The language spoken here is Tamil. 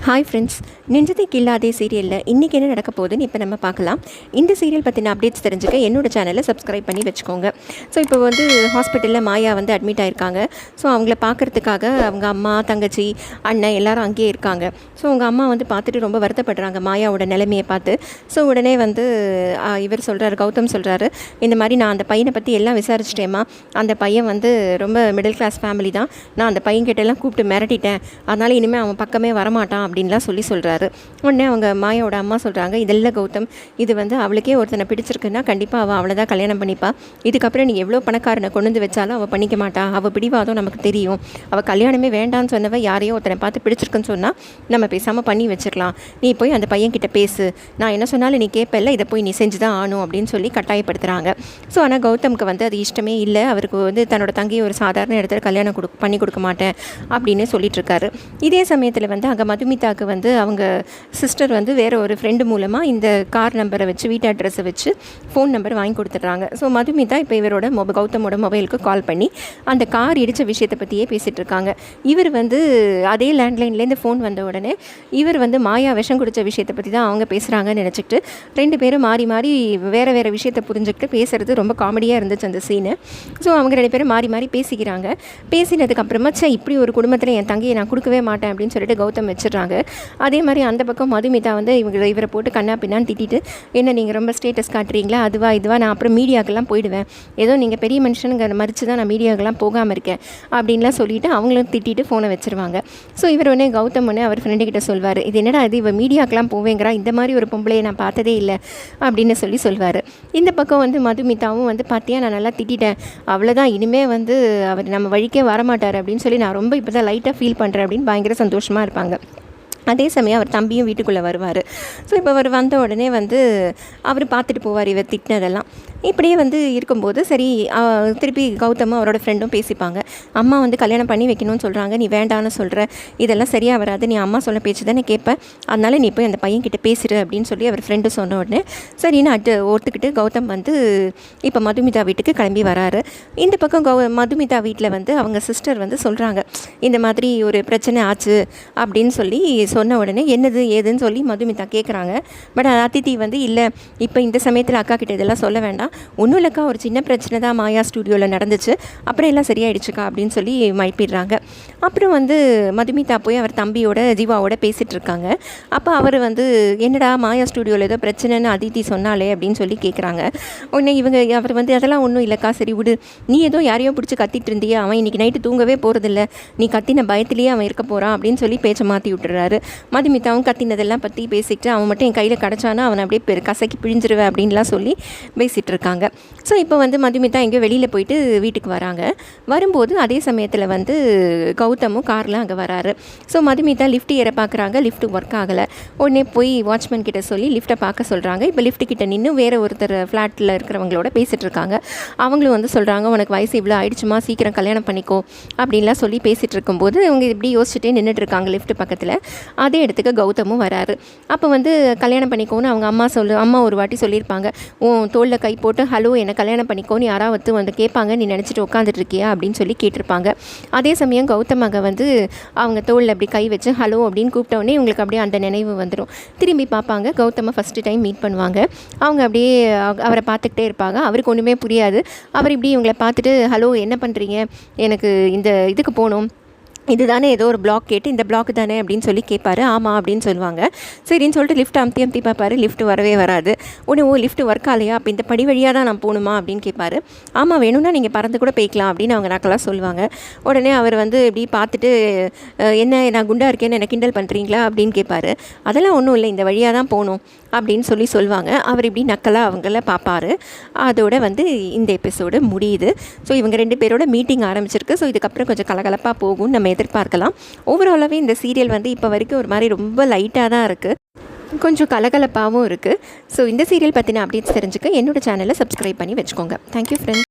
ஹாய் ஃப்ரெண்ட்ஸ், நெஞ்சத்தை கில்லாதே சீரியலில் இன்றைக்கி என்ன நடக்க போகுதுன்னு இப்போ நம்ம பார்க்கலாம். இந்த சீரியல் பற்றின அப்டேட்ஸ் தெரிஞ்சுக்க என்னோட சேனலை சப்ஸ்கிரைப் பண்ணி வச்சுக்கோங்க. ஸோ இப்போ ஹாஸ்பிட்டலில் மாயா அட்மிட் ஆகிருக்காங்க. ஸோ அவங்கள பார்க்குறதுக்காக அவங்க அம்மா, தங்கச்சி, அண்ணன் எல்லாரும் அங்கேயே இருக்காங்க. ஸோ அவங்க அம்மா பார்த்துட்டு ரொம்ப வருத்தப்படுறாங்க மாயாவோட நிலைமையை பார்த்து. ஸோ உடனே இவர் சொல்கிறாரு, கௌதம் சொல்கிறாரு, இந்த மாதிரி நான் அந்த பையனை பற்றி எல்லாம் விசாரிச்சிட்டேம்மா. அந்த பையன் ரொம்ப மிடில் கிளாஸ் ஃபேமிலி தான். நான் அந்த பையன்கிட்டலாம் கூப்பிட்டு மிரட்டிட்டேன். அதனால் இனிமேல் அவன் பக்கமே வரமாட்டான் அப்படின்லாம் சொல்கிறாரு. உடனே அவங்க மாயாவோட அம்மா சொல்கிறாங்க, இதெல்லாம் கௌதம், இது அவளுக்கே ஒருத்தனை பிடிச்சிருக்குன்னா கண்டிப்பாக அவள் அவளை தான் கல்யாணம் பண்ணிப்பா. இதுக்கப்புறம் நீ எவ்வளோ பணக்காரனை கொண்டு வந்து வச்சாலும் அவள் பண்ணிக்க மாட்டா. அவள் பிடிவாதம் நமக்கு தெரியும். அவள் கல்யாணமே வேண்டான்னு சொன்னவ யாரையோ ஒருத்தனை பார்த்து பிடிச்சிருக்குன்னு சொன்னால் நம்ம பேசாமல் பண்ணி வச்சிடலாம். நீ போய் அந்த பையன்கிட்ட பேசு, நான் என்ன சொன்னாலும் நீ கேட்பல, இதை போய் நீ செஞ்சு தான் ஆகணும் அப்படின்னு சொல்லி கட்டாயப்படுத்துகிறாங்க. ஸோ ஆனால் கௌதமுக்கு அது இஷ்டமே இல்லை. அவருக்கு தன்னோட தங்கையை ஒரு சாதாரண இடத்துல கல்யாணம் பண்ணி கொடுக்க மாட்டேன் அப்படின்னு சொல்லிட்டு இருக்காரு. இதே சமயத்தில் அங்கே மதுமிதாவுக்கு அவங்க சிஸ்டர் வேறு ஒரு ஃப்ரெண்டு மூலமாக இந்த கார் நம்பரை வச்சு, வீட்டு அட்ரஸை வச்சு ஃபோன் நம்பர் வாங்கி கொடுத்துட்றாங்க. ஸோ மதுமிதா இப்போ இவரோட கௌதமோட மொபைலுக்கு கால் பண்ணி அந்த கார் இடித்த விஷயத்தை பற்றியே பேசிகிட்டு இருக்காங்க. இவர் அதே லேண்ட்லைன்லேருந்து ஃபோன் வந்த உடனே இவர் மாயா விஷம் குடித்த விஷயத்தை பற்றி தான் அவங்க பேசுகிறாங்கன்னு நினச்சிக்கிட்டு ரெண்டு பேரும் மாறி மாறி வேறு விஷயத்தை புரிஞ்சுக்கிட்டு பேசுகிறது ரொம்ப காமெடியாக இருந்துச்சு அந்த சீனு. ஸோ அவங்க ரெண்டு பேரும் மாறி மாறி பேசிக்கிறாங்க. பேசினதுக்கப்புறமா இப்படி ஒரு குடும்பத்தில் என் தங்கையை நான் கொடுக்கவே மாட்டேன் அப்படின்னு சொல்லிட்டு கௌதம் வச்சிடுறாங்க. அதே மாதிரி அந்த பக்கம் மதுமிதா இவரை போட்டு கண்ணா பின்னான்னு திட்டிட்டு, என்ன நீங்கள் ரொம்ப ஸ்டேட்டஸ் காட்டுறீங்களா, அதுவா இதுவா, நான் அப்புறம் மீடியாக்கெல்லாம் போயிடுவேன், ஏதோ நீங்கள் பெரிய மனுஷனுங்கிற மறித்து தான் நான் மீடியாக்கெல்லாம் போகாமல் இருக்கேன் அப்படின்லாம் சொல்லிவிட்டு அவங்களும் திட்டிட்டு ஃபோனை வச்சுருவாங்க. ஸோ இவர் கௌதம் அவர் ஃப்ரெண்டுக்கிட்ட சொல்வார், இது என்னடா இது, இவ மீடியாக்கெல்லாம் போவேங்கிறா, இந்த மாதிரி ஒரு பொம்பளையை நான் பார்த்ததே இல்லை அப்படின்னு சொல்லுவார். இந்த பக்கம் மதுமிதாவும் பார்த்தியா நான் நல்லா திட்டிட்டேன், அவ்வளோதான், இனிமேல் அவர் நம்ம வழிக்கே வரமாட்டார் அப்படின்னு சொல்லி நான் ரொம்ப இப்போ தான் லைட்டாக ஃபீல் பண்ணுறேன் அப்படின்னு பயங்கர சந்தோஷமாக இருப்பாங்க. அதே சமயம் அவர் தம்பியும் வீட்டுக்குள்ளே வருவார். ஸோ இப்போ அவர் வந்த உடனே அவர் பார்த்துட்டு போவார் இவர் திட்டினதெல்லாம். இப்படியே இருக்கும்போது சரி, திருப்பி கௌதமும் அவரோட ஃப்ரெண்டும் பேசிப்பாங்க. அம்மா கல்யாணம் பண்ணி வைக்கணும்னு சொல்கிறாங்க, நீ வேண்டான்னு சொல்கிற, இதெல்லாம் சரியாக வராது, நீ அம்மா சொல்ல பேச்சு தானே கேட்பேன், அதனால் நீ போய் அந்த பையன்கிட்ட பேசிடு அப்படின்னு சொல்லி அவர் ஃப்ரெண்டு சொன்ன உடனே சரின்னு ஒத்துக்கிட்டு கௌதம் இப்போ மதுமிதா வீட்டுக்கு கிளம்பி வராரு. இந்த பக்கம் மதுமிதா வீட்டில் அவங்க சிஸ்டர் சொல்கிறாங்க, இந்த மாதிரி ஒரு பிரச்சனை ஆச்சு அப்படின்னு சொல்லி சொன்ன உடனே என்னது ஏதுன்னு சொல்லி மதுமிதா கேட்குறாங்க. பட் அதித்தி இல்லை, இப்போ இந்த சமயத்தில் அக்கா கிட்ட இதெல்லாம் சொல்ல வேண்டாம், ஒன்றும் இல்லைக்கா, ஒரு சின்ன பிரச்சனை தான் மாயா ஸ்டூடியோவில் நடந்துச்சு, அப்புறம் எல்லாம் சரியாயிடுச்சுக்கா அப்படின்னு சொல்லி மயப்பிடுறாங்க. அப்புறம் மதுமிதா போய் அவர் தம்பியோட ஜீவாவோட பேசிகிட்டு இருக்காங்க. அப்போ அவர் என்னடா மாயா ஸ்டூடியோவில் ஏதோ பிரச்சனைன்னு அதித்தி சொன்னாலே அப்படின்னு சொல்லி கேட்குறாங்க. உடனே அவர் அதெல்லாம் ஒன்றும் இல்லைக்கா, சரி விடு, நீ ஏதோ யாரையோ பிடிச்சி கத்திட்டு இருந்தியா, அவன் இன்றைக்கி நைட்டு தூங்கவே போகிறதில்ல, நீ கத்தின பயத்திலேயே அவன் இருக்க போகிறான் அப்படின்னு சொல்லி பேச்சை மாற்றி விட்டுறாரு. மதுமிதாவும் கத்தினதெல்லாம் பற்றி பேசிக்கிட்டு, அவன் மட்டும் என் கையில் கிடச்சானா அவனை அப்படியே கசக்கி பிழிஞ்சிருவேன் அப்படின்லாம் சொல்லி பேசிகிட்டு இருக்காங்க. ஸோ இப்போ மதுமிதா எங்கேயோ வெளியில் போயிட்டு வீட்டுக்கு வராங்க. வரும்போது அதே சமயத்தில் கௌதமும் காரில் அங்கே வராரு. ஸோ மதுமிதா லிஃப்ட் ஏற பார்க்குறாங்க, லிஃப்ட் ஒர்க் ஆகலை. உடனே போய் வாட்ச்மேன் கிட்ட சொல்லி லிஃப்ட்டை பார்க்க சொல்கிறாங்க. இப்போ லிஃப்ட் கிட்ட நின்று வேறு ஒருத்தர் ஃப்ளாட்டில் இருக்கிறவங்களோட பேசிகிட்டு இருக்காங்க. அவங்களும் சொல்கிறாங்க, உனக்கு வயசு இவ்வளோ ஆயிடுச்சுமா, சீக்கிரம் கல்யாணம் பண்ணிக்கோ அப்படின்லாம் சொல்லி பேசிகிட்டு இருக்கும்போது இவங்க இப்படி யோசிச்சுட்டே நின்றுட்டு இருக்காங்க லிஃப்ட் பக்கத்தில். அதே இடத்துக்கு கௌதமும் வராரு. அப்போ கல்யாணம் பண்ணிக்கோன்னு அவங்க அம்மா ஒரு வாட்டி சொல்லியிருப்பாங்க, உன் தோளில் கை போட்டு ஹலோ என்னை கல்யாணம் பண்ணிக்கோன்னு யாராவது கேட்பாங்க, நீ நினச்சிட்டு உட்காந்துட்ருக்கியா அப்படின்னு சொல்லி கேட்டிருப்பாங்க. அதே சமயம் கௌதம் அங்கே அவங்க தோளில் அப்படி கை வச்சு ஹலோ அப்படின்னு கூப்பிட்டோடனே இவங்களுக்கு அப்படியே அந்த நினைவு வந்துடும். திரும்பி பார்ப்பாங்க, கௌதமை ஃபஸ்ட்டு டைம் மீட் பண்ணுவாங்க. அவங்க அப்படியே அவரை பார்த்துக்கிட்டே இருப்பாங்க. அவருக்கு ஒன்றுமே புரியாது. அவர் இப்படி இவங்களை பார்த்துட்டு ஹலோ என்ன பண்ணுறீங்க, எனக்கு இந்த இதுக்கு போகணும், இது தானே ஏதோ ஒரு பிளாக் கேட்டு இந்த பிளாக் தானே அப்படின்னு சொல்லி கேட்பாரு. ஆமாம் அப்படின்னு சொல்லுவாங்க. சரின்னு சொல்லிட்டு லிஃப்ட் அமுத்தி பார்ப்பார், லிஃப்ட் வரவே வராது. உடனே லிஃப்ட் ஒர்க் ஆலையா, அப்போ இந்த படி வழியாக தான் நான் போகணுமா அப்படின்னு கேட்பாரு. ஆமாம், வேணும்னா நீங்கள் பறந்து கூட போய்க்கலாம் அப்படின்னு அவங்க நாக்கெல்லாம் சொல்லுவாங்க. உடனே அவர் இப்படி பார்த்துட்டு, என்ன நான் குண்டா இருக்கேன்னு என்ன கிண்டல் பண்ணுறீங்களா அப்படின்னு கேட்பாரு. அதெல்லாம் ஒன்றும் இல்லை, இந்த வழியாக தான் போகணும் அப்படின்னு சொல்லுவாங்க. அவர் இப்படி நக்கலாக அவங்கள பார்ப்பார். அதோட இந்த எபிசோடு முடியுது. ஸோ இவங்க ரெண்டு பேரோட மீட்டிங் ஆரம்பிச்சிருக்கு. ஸோ இதுக்கப்புறம் கொஞ்சம் கலகலப்பாக போகும்னு நம்ம எதிர்பார்க்கலாம். ஓவராலாகவே இந்த சீரியல் இப்போ வரைக்கும் ஒரு மாதிரி ரொம்ப லைட்டாக தான் இருக்குது, கொஞ்சம் கலகலப்பாகவும் இருக்குது. ஸோ இந்த சீரியல் பற்றின அப்டேட்ஸ் தெரிஞ்சுக்க என்னோடய சேனலை சப்ஸ்கிரைப் பண்ணி வச்சுக்கோங்க. Thank you friends.